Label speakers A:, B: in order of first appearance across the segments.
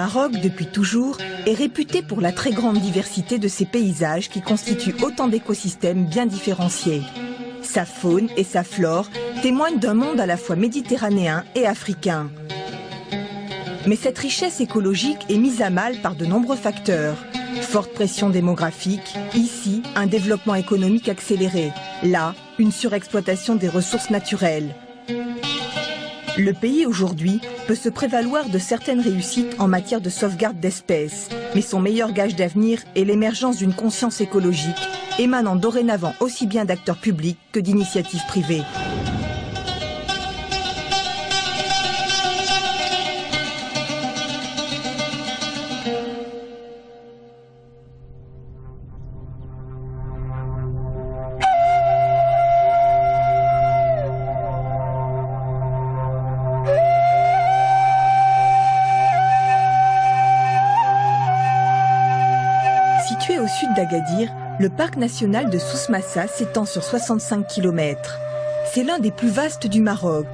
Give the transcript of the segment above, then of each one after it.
A: Maroc, depuis toujours, est réputé pour la très grande diversité de ses paysages qui constituent autant d'écosystèmes bien différenciés. Sa faune et sa flore témoignent d'un monde à la fois méditerranéen et africain. Mais cette richesse écologique est mise à mal par de nombreux facteurs. Forte pression démographique, ici un développement économique accéléré, là une surexploitation des ressources naturelles. Le pays aujourd'hui peut se prévaloir de certaines réussites en matière de sauvegarde d'espèces, mais son meilleur gage d'avenir est l'émergence d'une conscience écologique émanant dorénavant aussi bien d'acteurs publics que d'initiatives privées. Situé au sud d'Agadir, le parc national de Souss Massa s'étend sur 65 km. C'est l'un des plus vastes du Maroc.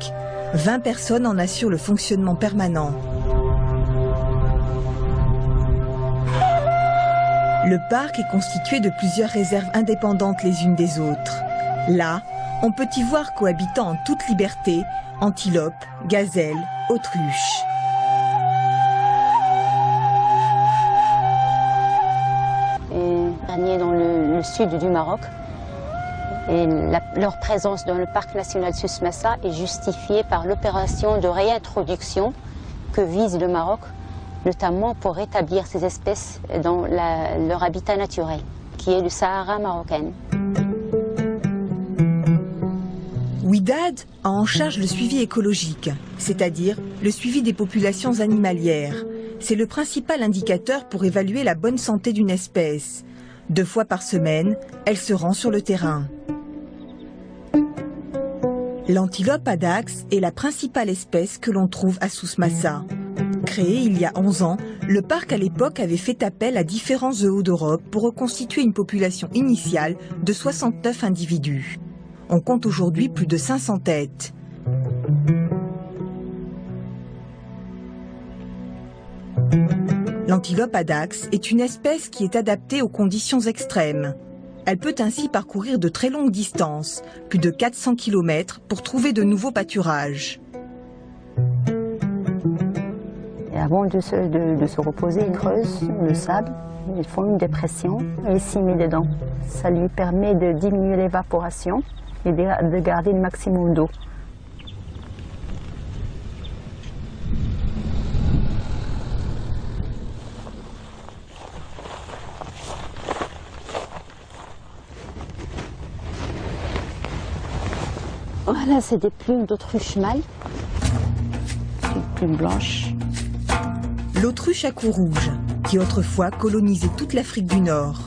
A: 20 personnes en assurent le fonctionnement permanent. Le parc est constitué de plusieurs réserves indépendantes les unes des autres. Là, on peut y voir cohabitant en toute liberté antilopes, gazelles, autruches.
B: Dans le sud du Maroc. Et leur présence dans le parc national Souss Massa est justifiée par l'opération de réintroduction que vise le Maroc, notamment pour rétablir ces espèces dans leur habitat naturel, qui est le Sahara marocain.
A: Ouidad a en charge le suivi écologique, c'est-à-dire le suivi des populations animalières. C'est le principal indicateur pour évaluer la bonne santé d'une espèce. 2 fois par semaine, elle se rend sur le terrain. L'antilope adax est la principale espèce que l'on trouve à Souss Massa. Créé il y a 11 ans, le parc à l'époque avait fait appel à différents zoos d'Europe pour reconstituer une population initiale de 69 individus. On compte aujourd'hui plus de 500 têtes. L'antilope adax est une espèce qui est adaptée aux conditions extrêmes. Elle peut ainsi parcourir de très longues distances, plus de 400 km, pour trouver de nouveaux pâturages.
B: Et avant de se reposer, ils creusent le sable, ils font une dépression et ils s'y mettent dedans. Ça lui permet de diminuer l'évaporation et de garder le maximum d'eau. Voilà, c'est des plumes d'autruche mâle, des plumes blanches.
A: L'autruche à cou rouge, qui autrefois colonisait toute l'Afrique du Nord.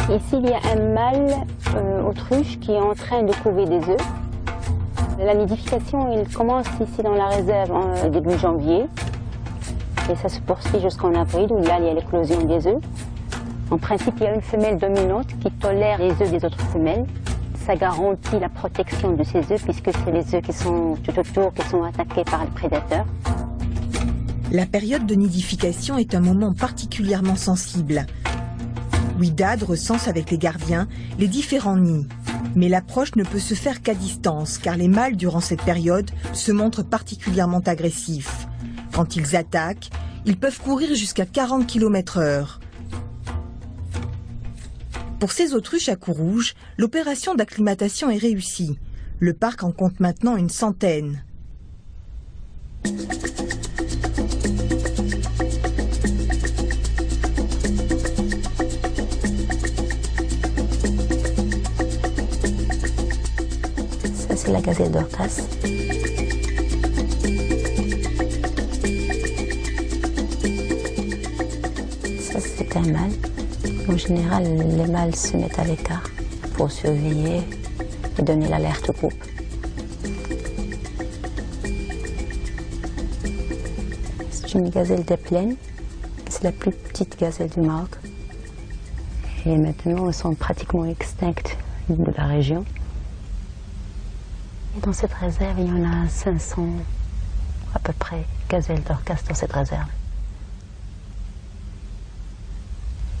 B: Ici, il y a un mâle autruche qui est en train de couver des œufs. La nidification, il commence ici dans la réserve début janvier. Et ça se poursuit jusqu'en avril, où là, il y a l'éclosion des œufs. En principe, il y a une femelle dominante qui tolère les œufs des autres femelles. Ça garantit la protection de ces œufs, puisque c'est les œufs qui sont tout autour, qui sont attaqués par les prédateurs.
A: La période de nidification est un moment particulièrement sensible. Ouidad recense avec les gardiens les différents nids. Mais l'approche ne peut se faire qu'à distance, car les mâles, durant cette période, se montrent particulièrement agressifs. Quand ils attaquent, ils peuvent courir jusqu'à 40 km/h. Pour ces autruches à cou rouge, l'opération d'acclimatation est réussie. Le parc en compte maintenant une centaine.
B: Ça, c'est la gazelle d'Orcas. Ça, c'est un mâle. En général, les mâles se mettent à l'écart pour surveiller et donner l'alerte au groupe. C'est une gazelle des plaines. C'est la plus petite gazelle du Maroc. Et maintenant, elles sont pratiquement extinctes de la région. Et dans cette réserve, il y en a 500 à peu près gazelles d'orcas dans cette réserve.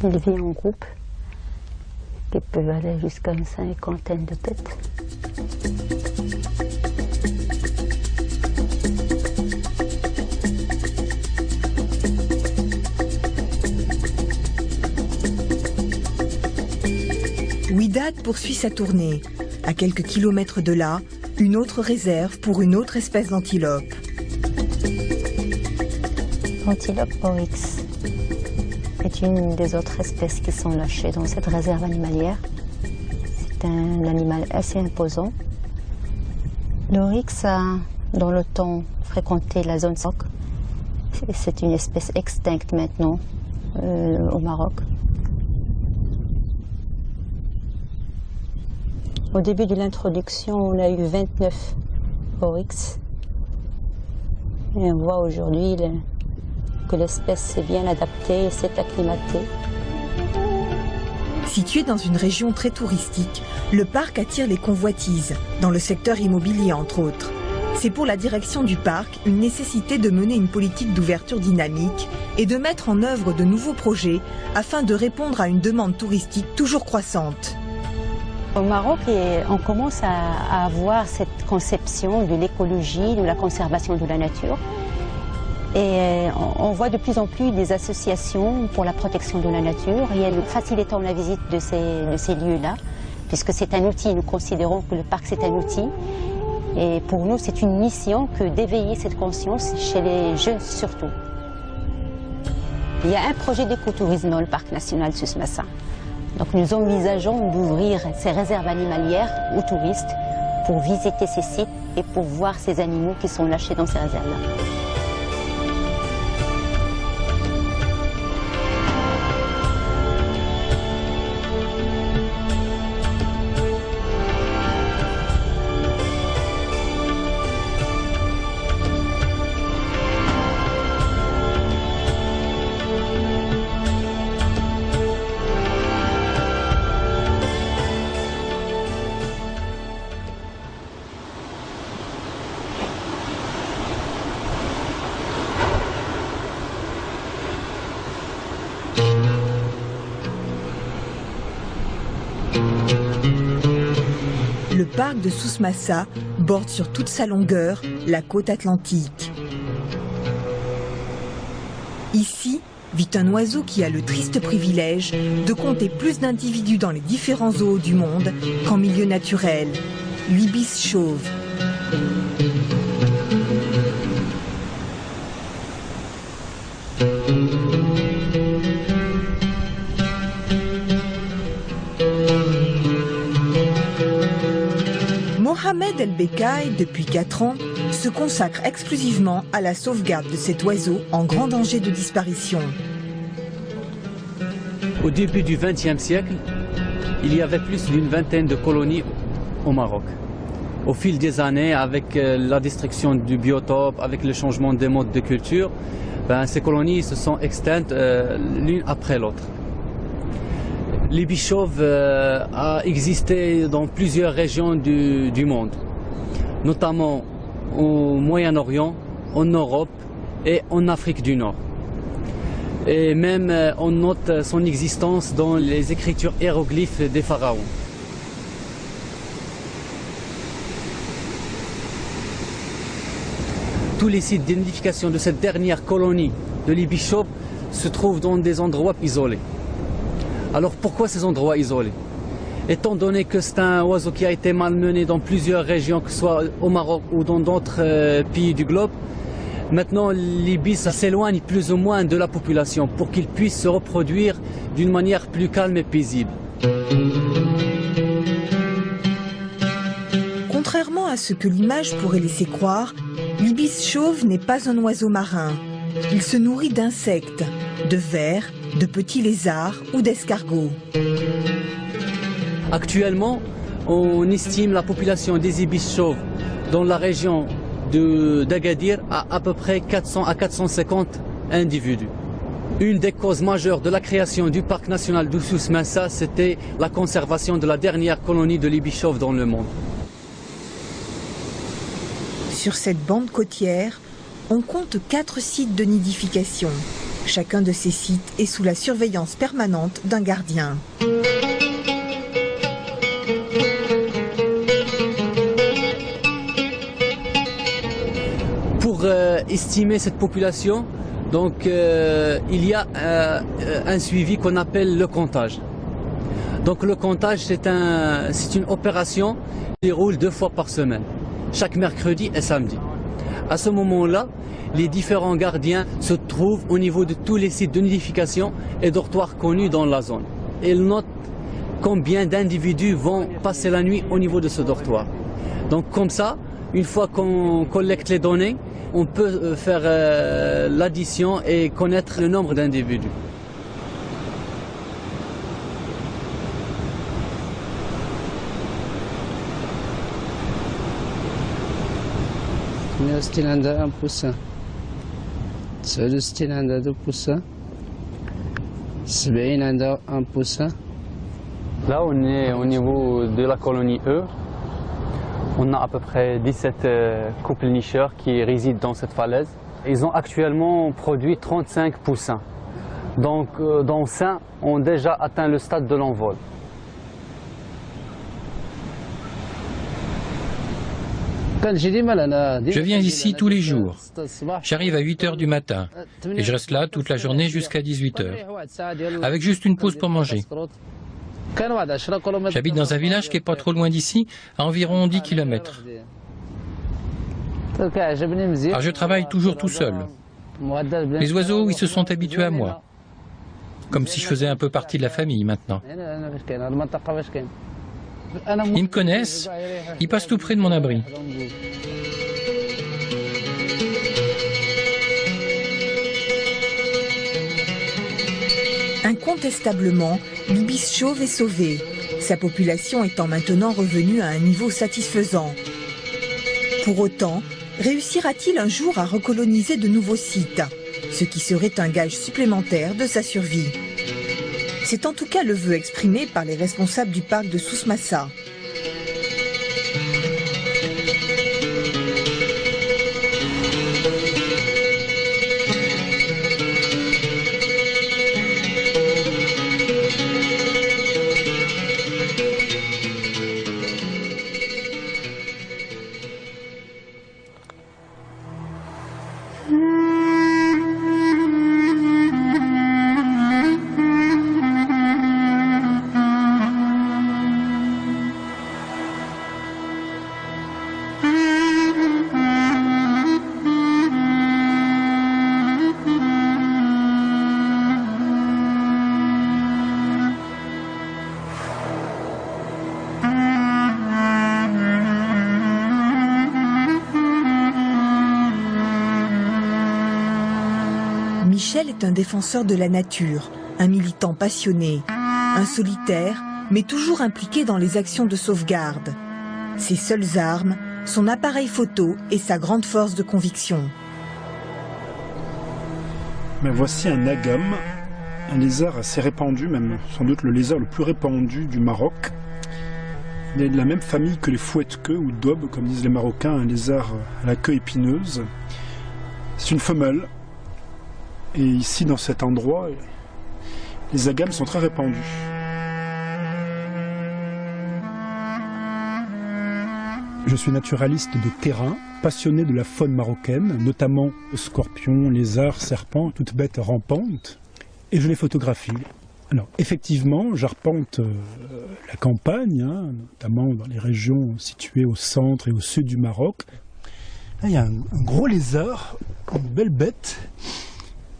B: Ils vivent en groupe qui peuvent aller jusqu'à une cinquantaine de têtes.
A: Ouidad poursuit sa tournée. À quelques kilomètres de là, une autre réserve pour une autre espèce d'antilope.
B: L'antilope oryx est une des autres espèces qui sont lâchées dans cette réserve animalière. C'est un animal assez imposant. L'oryx a, dans le temps, fréquenté la zone SOC. C'est une espèce extincte maintenant au Maroc. Au début de l'introduction, on a eu 29 oryx. Et on voit aujourd'hui que l'espèce s'est bien adaptée et s'est acclimatée.
A: Situé dans une région très touristique, le parc attire les convoitises, dans le secteur immobilier entre autres. C'est pour la direction du parc une nécessité de mener une politique d'ouverture dynamique et de mettre en œuvre de nouveaux projets afin de répondre à une demande touristique toujours croissante.
B: Au Maroc, on commence à avoir cette conception de l'écologie, de la conservation de la nature. Et on voit de plus en plus des associations pour la protection de la nature et facilitant la visite de ces lieux-là, puisque c'est un outil. Nous considérons que le parc c'est un outil. Et pour nous, c'est une mission que d'éveiller cette conscience chez les jeunes surtout. Il y a un projet d'écotourisme dans le parc national Souss Massa. Donc nous envisageons d'ouvrir ces réserves animalières aux touristes pour visiter ces sites et pour voir ces animaux qui sont lâchés dans ces réserves-là.
A: Le parc de Souss Massa borde sur toute sa longueur la côte atlantique. Ici vit un oiseau qui a le triste privilège de compter plus d'individus dans les différents zoos du monde qu'en milieu naturel, l'ibis chauve. Mohamed El Bekkay, depuis 4 ans, se consacre exclusivement à la sauvegarde de cet oiseau en grand danger de disparition.
C: Au début du XXe siècle, il y avait plus d'une vingtaine de colonies au Maroc. Au fil des années, avec la destruction du biotope, avec le changement des modes de culture, ces colonies se sont extinctes l'une après l'autre. L'ibis chauve a existé dans plusieurs régions du monde, notamment au Moyen-Orient, en Europe et en Afrique du Nord. Et même on note son existence dans les écritures hiéroglyphes des pharaons. Tous les sites d'identification de cette dernière colonie de l'ibis chauve se trouvent dans des endroits isolés. Alors pourquoi ces endroits isolés? Étant donné que c'est un oiseau qui a été malmené dans plusieurs régions, que ce soit au Maroc ou dans d'autres pays du globe, maintenant l'ibis s'éloigne plus ou moins de la population pour qu'il puisse se reproduire d'une manière plus calme et paisible.
A: Contrairement à ce que l'image pourrait laisser croire, l'ibis chauve n'est pas un oiseau marin. Il se nourrit d'insectes, de vers, de petits lézards ou d'escargots.
C: Actuellement, on estime la population des ibis chauves dans la région d'Agadir à peu près 400 à 450 individus. Une des causes majeures de la création du parc national de Souss Massa, c'était la conservation de la dernière colonie de l'ibis chauve dans le monde.
A: Sur cette bande côtière, on compte 4 sites de nidification. Chacun de ces sites est sous la surveillance permanente d'un gardien.
C: Pour estimer cette population, donc, il y a un suivi qu'on appelle le comptage. Donc le comptage, c'est une opération qui déroule 2 fois par semaine, chaque mercredi et samedi. À ce moment-là, les différents gardiens se trouvent au niveau de tous les sites de nidification et dortoirs connus dans la zone. Ils notent combien d'individus vont passer la nuit au niveau de ce dortoir. Donc comme ça, une fois qu'on collecte les données, on peut faire l'addition et connaître le nombre d'individus.
D: عندها 1%، 69 عندها 2%، 70 عندها 1%.
C: Là, on est au niveau de la colonie E. On a à peu près 17 couples nicheurs qui résident dans cette falaise. Ils ont actuellement produit 35 poussins. Donc, dont 5 ont déjà atteint le stade de l'envol.
E: Je viens ici tous les jours. J'arrive à 8 h du matin et je reste là toute la journée jusqu'à 18 h, avec juste une pause pour manger. J'habite dans un village qui n'est pas trop loin d'ici, à environ 10 km. Alors je travaille toujours tout seul. Les oiseaux, ils se sont habitués à moi, comme si je faisais un peu partie de la famille maintenant. Ils me connaissent, ils passent tout près de mon abri.
A: Incontestablement, l'ibis chauve est sauvé, sa population étant maintenant revenue à un niveau satisfaisant. Pour autant, réussira-t-il un jour à recoloniser de nouveaux sites, ce qui serait un gage supplémentaire de sa survie? C'est en tout cas le vœu exprimé par les responsables du parc de Souss-Massa. Michel est un défenseur de la nature, un militant passionné, un solitaire, mais toujours impliqué dans les actions de sauvegarde. Ses seules armes, son appareil photo et sa grande force de conviction.
F: Mais voici un agame, un lézard assez répandu, même sans doute le lézard le plus répandu du Maroc. Il est de la même famille que les fouettes-queues ou daubes, comme disent les Marocains, un lézard à la queue épineuse. C'est une femelle. Et ici, dans cet endroit, les agames sont très répandus. Je suis naturaliste de terrain, passionné de la faune marocaine, notamment scorpions, lézards, serpents, toutes bêtes rampantes, et je les photographie. Alors, effectivement, j'arpente la campagne, notamment dans les régions situées au centre et au sud du Maroc. Là, il y a un gros lézard, une belle bête,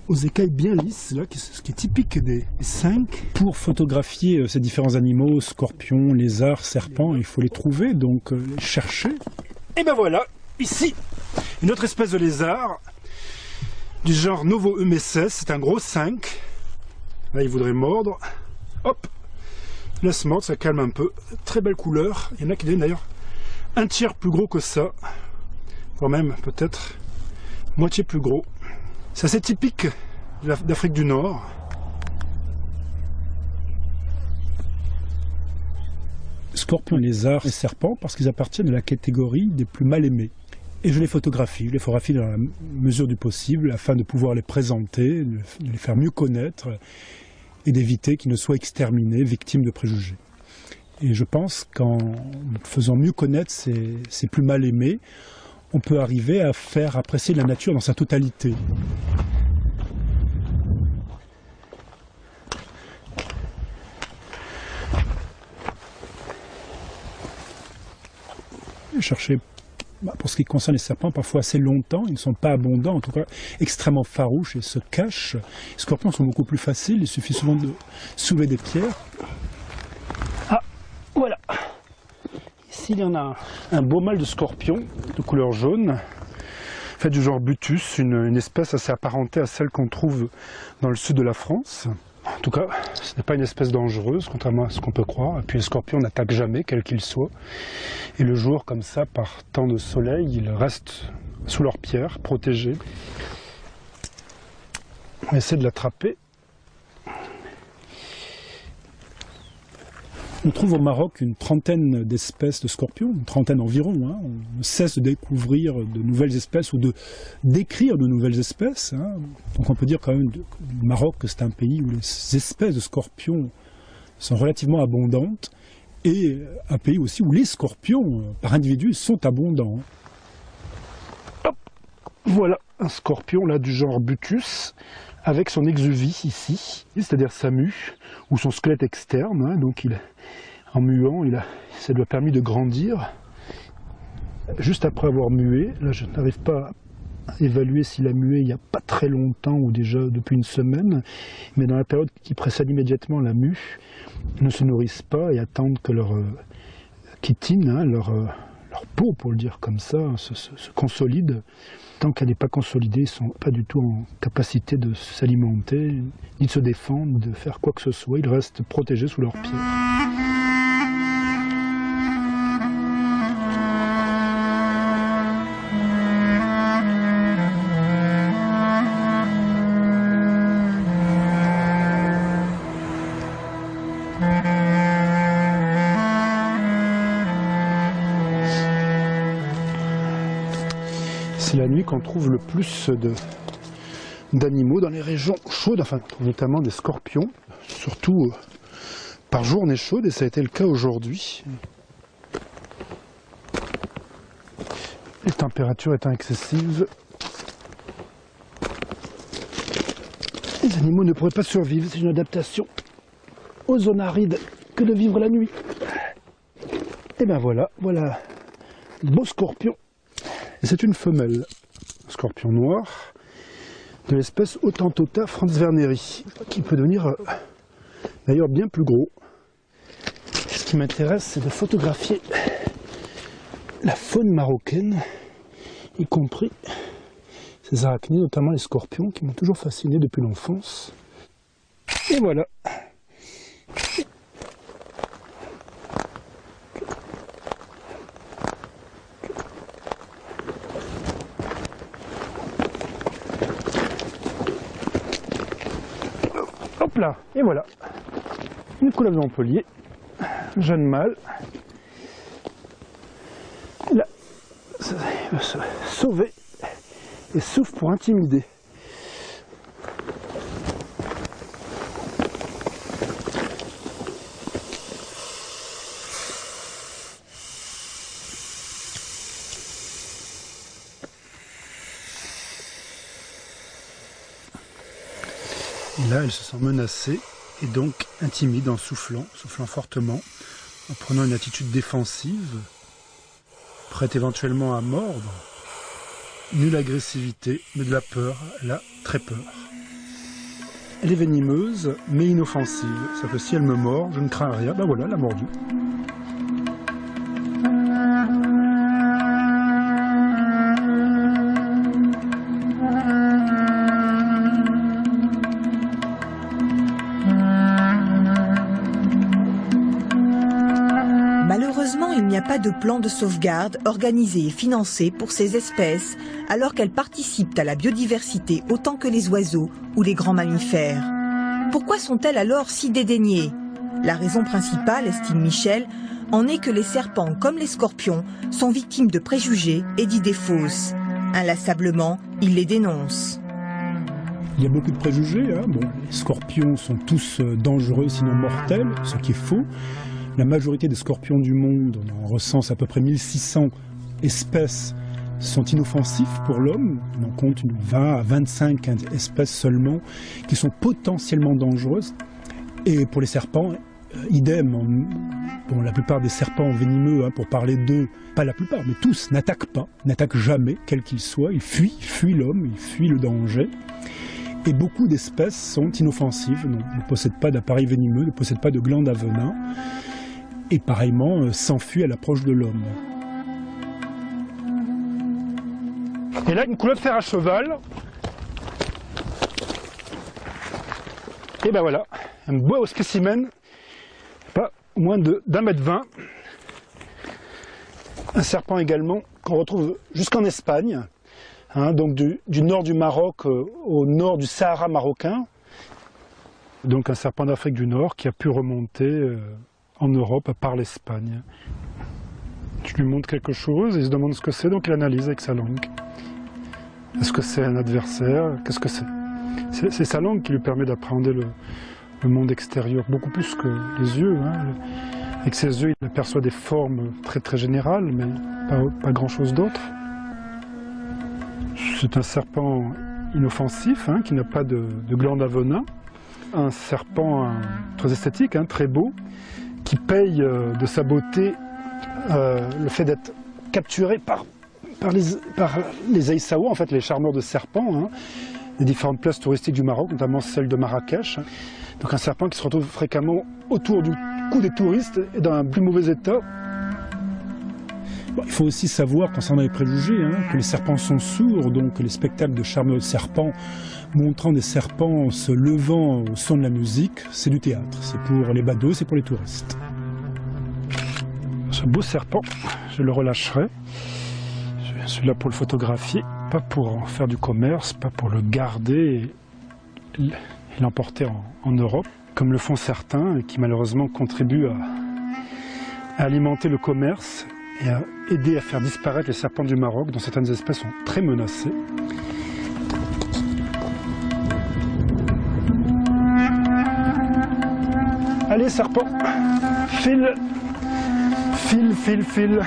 F: aux écailles bien lisses, là, ce qui est typique des 5. Pour photographier ces différents animaux, scorpions, lézards, serpents, il faut les trouver, donc les chercher. Et ben voilà, ici, une autre espèce de lézard, du genre Novo Eumesses, c'est un gros 5. Là, il voudrait mordre. Hop, laisse mordre, ça calme un peu. Très belle couleur. Il y en a qui deviennent d'ailleurs un tiers plus gros que ça, voire même peut-être moitié plus gros. C'est assez typique d'Afrique du Nord. Scorpions, lézards et serpents, parce qu'ils appartiennent à la catégorie des plus mal aimés. Et je les photographie dans la mesure du possible afin de pouvoir les présenter, de les faire mieux connaître et d'éviter qu'ils ne soient exterminés, victimes de préjugés. Et je pense qu'en faisant mieux connaître ces plus mal aimés, on peut arriver à faire apprécier la nature dans sa totalité. Chercher, pour ce qui concerne les serpents, parfois assez longtemps, ils ne sont pas abondants, en tout cas extrêmement farouches et se cachent. Les scorpions sont beaucoup plus faciles, il suffit souvent de soulever des pierres. Ah, voilà. Ici, il y en a un beau mâle de scorpion de couleur jaune, fait du genre Butus, une espèce assez apparentée à celle qu'on trouve dans le sud de la France. En tout cas, ce n'est pas une espèce dangereuse, contrairement à ce qu'on peut croire. Et puis les scorpions n'attaquent jamais, quel qu'ils soient. Et le jour, comme ça, par temps de soleil, ils restent sous leurs pierres, protégés. On va essayer de l'attraper. On trouve au Maroc une trentaine d'espèces de scorpions, une trentaine environ. Hein. On ne cesse de découvrir de nouvelles espèces ou de décrire de nouvelles espèces. Hein. Donc on peut dire quand même du Maroc que c'est un pays où les espèces de scorpions sont relativement abondantes et un pays aussi où les scorpions par individu sont abondants. Hop, voilà un scorpion là du genre Butus avec son exuvie ici, c'est-à-dire sa mue ou son squelette externe. Hein. Donc en muant, ça lui a permis de grandir. Juste après avoir mué, là je n'arrive pas à évaluer s'il a mué il n'y a pas très longtemps ou déjà depuis une semaine, mais dans la période qui précède immédiatement la mue, ils ne se nourrissent pas et attendent que leur chitine, hein, leur peau, pour le dire comme ça, se consolide. Tant qu'elle n'est pas consolidée, ils ne sont pas du tout en capacité de s'alimenter, ni de se défendre, ni de faire quoi que ce soit. Ils restent protégés sous leurs pieds. C'est la nuit qu'on trouve le plus d'animaux dans les régions chaudes, enfin notamment des scorpions, surtout par journée chaude, et ça a été le cas aujourd'hui. Les températures étant excessives, les animaux ne pourraient pas survivre. C'est une adaptation aux zones arides que de vivre la nuit. Et ben voilà, le beau scorpion. Et c'est une femelle, un scorpion noir, de l'espèce Otantota frantzwerneri, qui peut devenir d'ailleurs bien plus gros. Ce qui m'intéresse, c'est de photographier la faune marocaine, y compris ces arachnides, notamment les scorpions, qui m'ont toujours fasciné depuis l'enfance. Et voilà. Hop là, et voilà, une couleuvre d'Empelier, jeune mâle. Là, il va se sauver et souffle pour intimider. Et là, elle se sent menacée et donc intimide en soufflant fortement, en prenant une attitude défensive, prête éventuellement à mordre. Nulle agressivité, mais de la peur, là, très peur. Elle est venimeuse, mais inoffensive. Ça fait si elle me mord, je ne crains rien. Ben voilà, elle a mordu.
A: Malheureusement, il n'y a pas de plan de sauvegarde organisé et financé pour ces espèces, alors qu'elles participent à la biodiversité autant que les oiseaux ou les grands mammifères. Pourquoi sont-elles alors si dédaignées? La raison principale, estime Michel, en est que les serpents, comme les scorpions, sont victimes de préjugés et d'idées fausses. Inlassablement, il les dénonce.
F: Il y a beaucoup de préjugés. Bon, les scorpions sont tous dangereux, sinon mortels, ce qui est faux. La majorité des scorpions du monde, on en recense à peu près 1600 espèces, sont inoffensifs pour l'homme. On en compte 20 à 25 espèces seulement qui sont potentiellement dangereuses. Et pour les serpents, idem. Bon, la plupart des serpents venimeux, pour parler d'eux, pas la plupart, mais tous, n'attaquent pas, n'attaquent jamais, quel qu'il soit. Ils fuient l'homme, ils fuient le danger. Et beaucoup d'espèces sont inoffensives, ne possèdent pas d'appareil venimeux, ne possèdent pas de glandes à venin, et pareillement s'enfuient à l'approche de l'homme.
G: Et là, une couleuvre de fer à cheval. Et ben voilà, un beau spécimen, pas moins d'1,20 m. Un serpent également qu'on retrouve jusqu'en Espagne, donc du nord du Maroc au nord du Sahara marocain. Donc un serpent d'Afrique du Nord qui a pu remonter en Europe par l'Espagne. Je lui montre quelque chose, il se demande ce que c'est, donc il analyse avec sa langue. Est-ce que c'est un adversaire? Qu'est-ce que c'est? C'est sa langue qui lui permet d'appréhender le monde extérieur, beaucoup plus que les yeux. Avec ses yeux, il aperçoit des formes très très générales, mais pas grand-chose d'autre. C'est un serpent inoffensif, qui n'a pas de glande à venin. Un serpent très esthétique, très beau, qui paye de sa beauté le fait d'être capturé par les Aïssaouas, en fait les charmeurs de serpents, des différentes places touristiques du Maroc, notamment celle de Marrakech. Donc un serpent qui se retrouve fréquemment autour du cou des touristes et dans un plus mauvais état.
F: Bon, il faut aussi savoir, concernant les préjugés, que les serpents sont sourds, donc les spectacles de charmeurs de serpents montrant des serpents se levant au son de la musique, c'est du théâtre. C'est pour les badauds, c'est pour les touristes.
G: Ce beau serpent, je le relâcherai. Je suis là pour le photographier, pas pour en faire du commerce, pas pour le garder et l'emporter en Europe, comme le font certains et qui malheureusement contribuent à alimenter le commerce et à aider à faire disparaître les serpents du Maroc, dont certaines espèces sont très menacées. Allez serpent, file, file, file, file.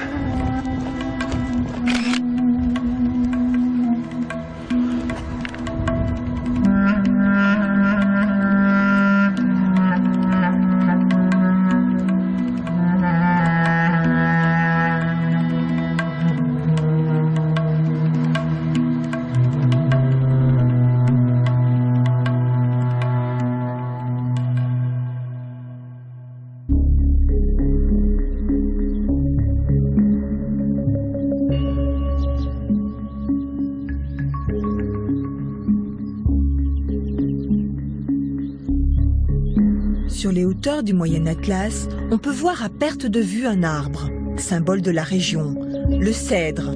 A: Sur les hauteurs du Moyen Atlas, on peut voir à perte de vue un arbre, symbole de la région, le cèdre,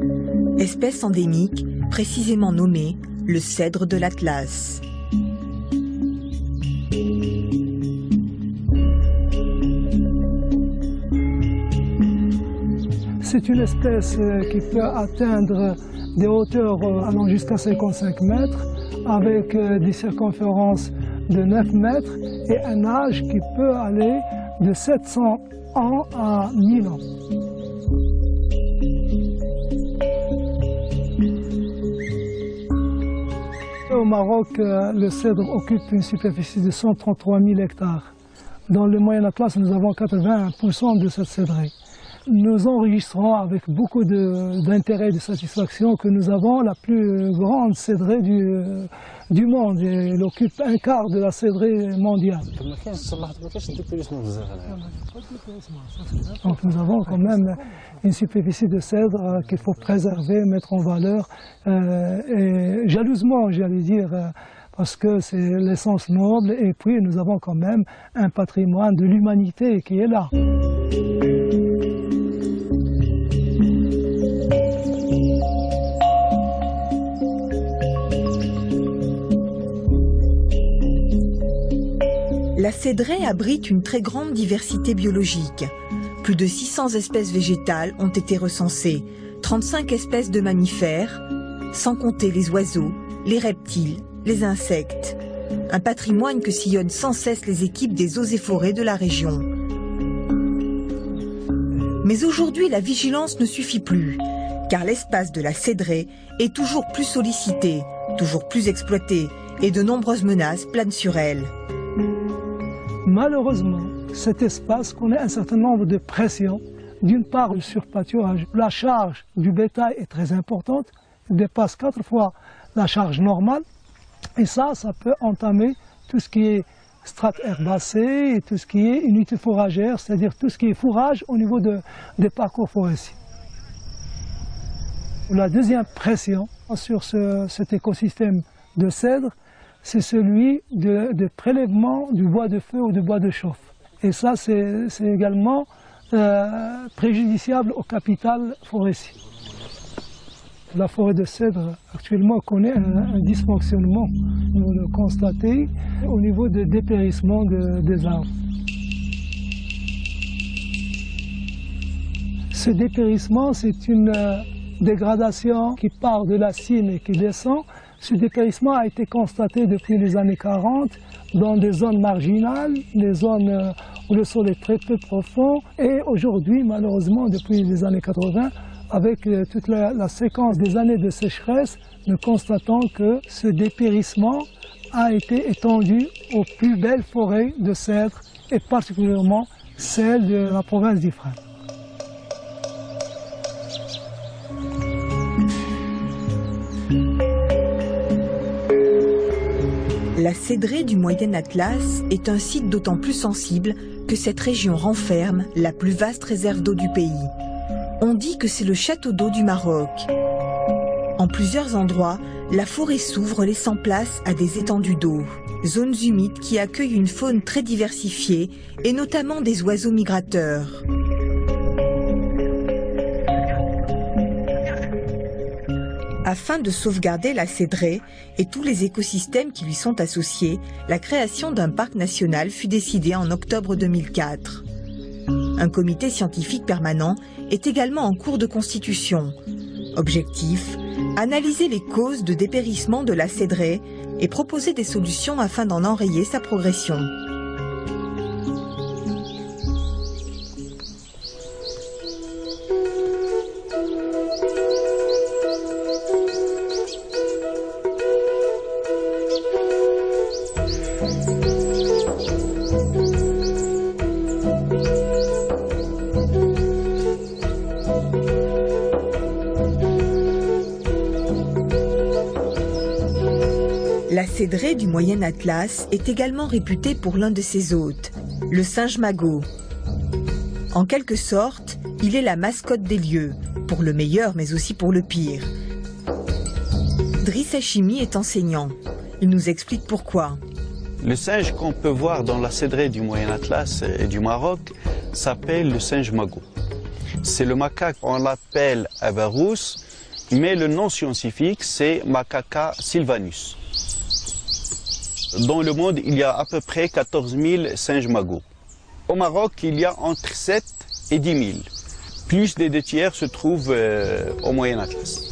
A: espèce endémique précisément nommée le cèdre de l'Atlas.
H: C'est une espèce qui peut atteindre des hauteurs allant jusqu'à 55 mètres, avec des circonférences de 9 mètres et un âge qui peut aller de 700 ans à 1000 ans. Au Maroc, le cèdre occupe une superficie de 133 000 hectares. Dans le Moyen Atlas, nous avons 80% de cette cédrerie. Nous enregistrons avec beaucoup d'intérêt et de satisfaction que nous avons la plus grande cédrerie du monde. Elle occupe un quart de la cédrerie mondiale. Donc nous avons quand même une superficie de cèdre qu'il faut préserver, mettre en valeur, et jalousement, j'allais dire, parce que c'est l'essence noble, et puis nous avons quand même un patrimoine de l'humanité qui est là.
A: La cédrée abrite une très grande diversité biologique. Plus de 600 espèces végétales ont été recensées, 35 espèces de mammifères, sans compter les oiseaux, les reptiles, les insectes. Un patrimoine que sillonnent sans cesse les équipes des eaux et forêts de la région. Mais aujourd'hui, la vigilance ne suffit plus, car l'espace de la Cédraie est toujours plus sollicité, toujours plus exploité, et de nombreuses menaces planent sur elle.
H: Malheureusement, cet espace connaît un certain nombre de pressions. D'une part, le surpâturage. La charge du bétail est très importante, elle dépasse 4 fois la charge normale. Et ça peut entamer tout ce qui est strates herbacées et tout ce qui est unité fourragère, c'est-à-dire tout ce qui est fourrage au niveau des parcours forestiers. La deuxième pression sur cet écosystème de cèdre, c'est celui de prélèvement du bois de feu ou du bois de chauffe. Et ça, c'est également préjudiciable au capital forestier. La forêt de cèdre actuellement connaît un dysfonctionnement, nous le constatons, au niveau du dépérissement des arbres. Ce dépérissement, c'est une dégradation qui part de la cime et qui descend. Ce dépérissement a été constaté depuis les années 40 dans des zones marginales, des zones où le sol est très peu profond. Et aujourd'hui, malheureusement, depuis les années 80, avec toute la séquence des années de sécheresse, nous constatons que ce dépérissement a été étendu aux plus belles forêts de cèdre et particulièrement celles de la province d'Ifrane.
A: La Cédraie du Moyen Atlas est un site d'autant plus sensible que cette région renferme la plus vaste réserve d'eau du pays. On dit que c'est le château d'eau du Maroc. En plusieurs endroits, la forêt s'ouvre laissant place à des étendues d'eau, zones humides qui accueillent une faune très diversifiée et notamment des oiseaux migrateurs. Afin de sauvegarder la Cédraie et tous les écosystèmes qui lui sont associés, la création d'un parc national fut décidée en octobre 2004. Un comité scientifique permanent est également en cours de constitution. Objectif, analyser les causes de dépérissement de la Cédraie et proposer des solutions afin d'en enrayer sa progression. La Cédraie du Moyen Atlas est également réputée pour l'un de ses hôtes, le singe magot. En quelque sorte, il est la mascotte des lieux, pour le meilleur mais aussi pour le pire. Driss Hachimi est enseignant. Il nous explique pourquoi.
I: Le singe qu'on peut voir dans la Cédraie du Moyen Atlas et du Maroc s'appelle le singe magot. C'est le macaque, on l'appelle Avarus, mais le nom scientifique c'est Macaca sylvanus. Dans le monde, il y a à peu près 14 000 singes magots. Au Maroc, il y a entre 7 et 10 000. Plus des 2 tiers se trouvent au Moyen Atlas.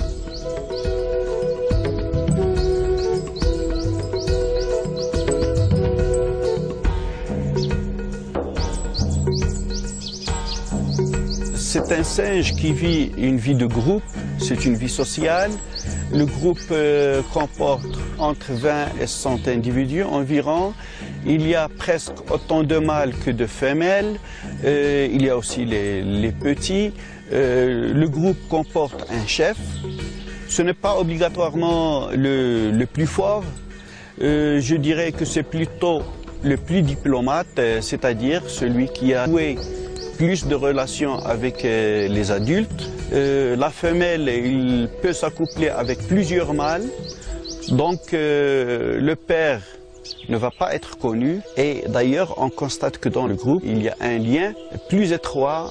I: C'est un singe qui vit une vie de groupe, c'est une vie sociale. Le groupe comporte entre 20 et 100 individus environ. Il y a presque autant de mâles que de femelles. Il y a aussi les petits. Le groupe comporte un chef. Ce n'est pas obligatoirement le plus fort. Je dirais que c'est plutôt le plus diplomate, c'est-à-dire celui qui a noué plus de relations avec les adultes. La femelle, il peut s'accoupler avec plusieurs mâles, donc le père ne va pas être connu. Et d'ailleurs, on constate que dans le groupe, il y a un lien plus étroit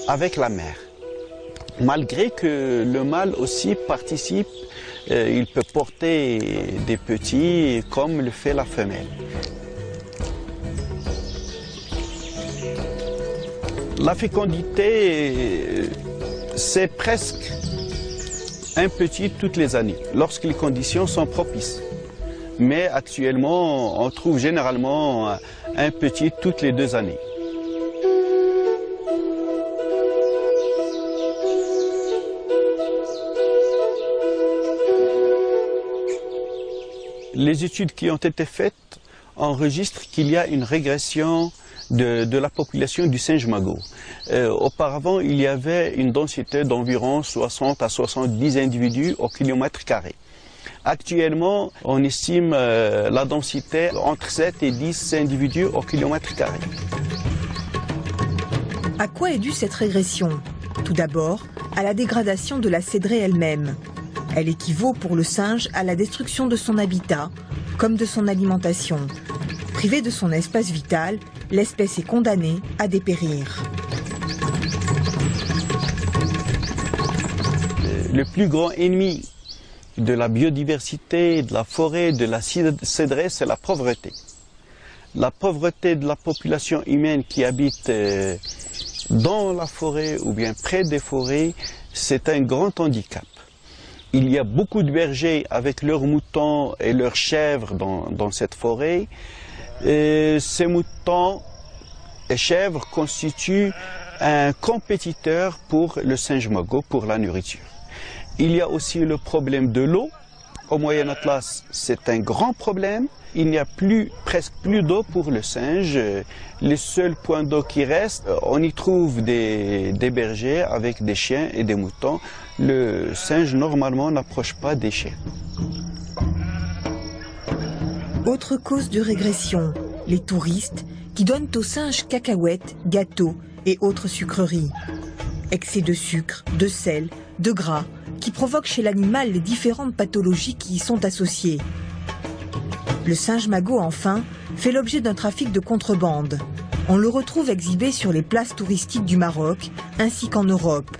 I: avec la mère. Malgré que le mâle aussi participe, il peut porter des petits comme le fait la femelle. La fécondité, c'est presque un petit toutes les années, lorsque les conditions sont propices. Mais actuellement, on trouve généralement un petit toutes les 2 années. Les études qui ont été faites enregistrent qu'il y a une régression de la population du singe magot. Auparavant, il y avait une densité d'environ 60 à 70 individus au kilomètre carré. Actuellement, on estime la densité entre 7 et 10 individus au kilomètre carré.
A: À quoi est due cette régression? Tout d'abord, à la dégradation de la cédrée elle-même. Elle équivaut pour le singe à la destruction de son habitat, comme de son alimentation. Privée de son espace vital, l'espèce est condamnée à dépérir.
I: Le plus grand ennemi de la biodiversité, de la forêt, de la cédrée, c'est la pauvreté. La pauvreté de la population humaine qui habite dans la forêt ou bien près des forêts, c'est un grand handicap. Il y a beaucoup de bergers avec leurs moutons et leurs chèvres dans cette forêt. Et ces moutons et chèvres constituent un compétiteur pour le singe magot, pour la nourriture. Il y a aussi le problème de l'eau. Au Moyen Atlas, c'est un grand problème. Il n'y a presque plus d'eau pour le singe. Les seuls points d'eau qui restent, on y trouve des bergers avec des chiens et des moutons. Le singe, normalement, n'approche pas des chiens.
A: Autre cause de régression, les touristes qui donnent aux singes cacahuètes, gâteaux et autres sucreries. Excès de sucre, de sel, de gras, qui provoquent chez l'animal les différentes pathologies qui y sont associées. Le singe magot, enfin, fait l'objet d'un trafic de contrebande. On le retrouve exhibé sur les places touristiques du Maroc, ainsi qu'en Europe.